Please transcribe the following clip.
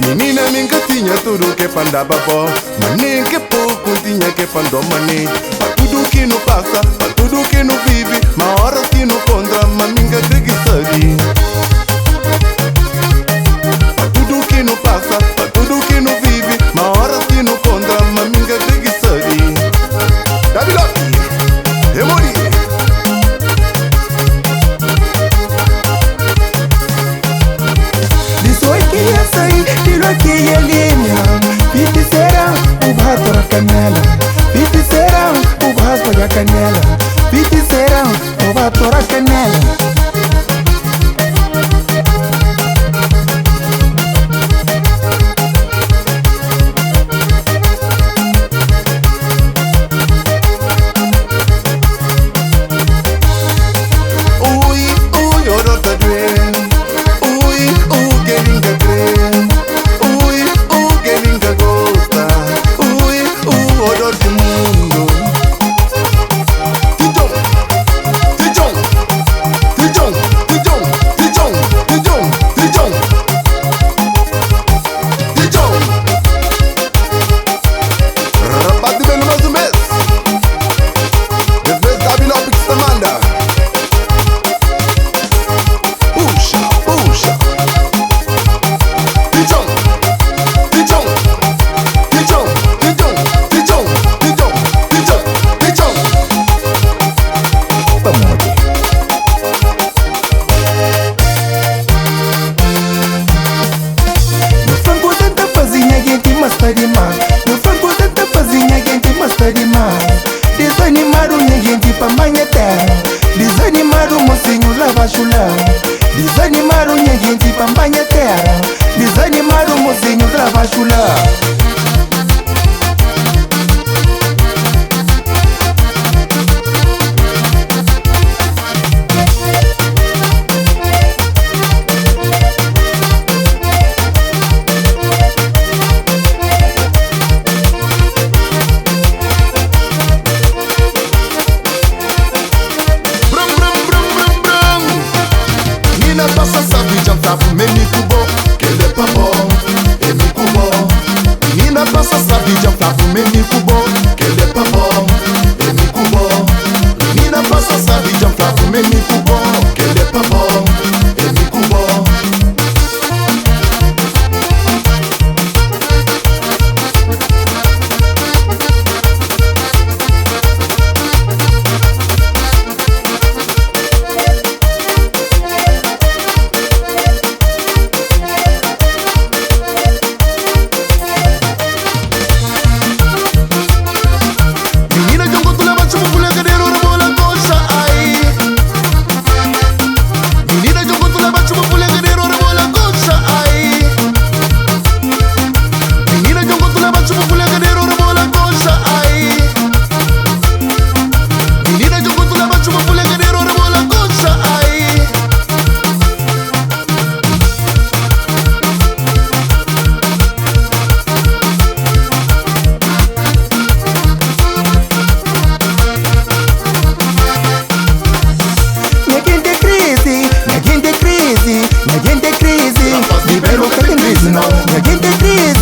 Menina minha tinha tudo que pandava bom, mas nem que pouco tinha que pandou mani. Para tudo que não passa, para tudo que não vive, mas hora que não contra, mas minha que sabe. Para tudo que não passa, para tudo que não vive, mas hora que não contra, mas minha que sabe. Davi Loki, Remori. Que é linha, vite será o barro da canela, vite será o barro da canela, vite será o barro da canela. No franco tanta fazinha gente mostra demais. Desanimar o gente pra manhã terra. Desanimar o mocinho lava chulão. Desanimar o gente pra manhã terra. Desanimar o mocinho lava chulão. Passa sabe jantar pro meni cubo, que ele é pra bom, é mi cubo. Menina passa sabe jantar pro meni cubo, que ele é pra bom, é mi cubo. Menina passa sabe jantar pro meni cubo, que ele é pra bom, é mi cubo. Libero que tem crise, não. Ninguém tem crise.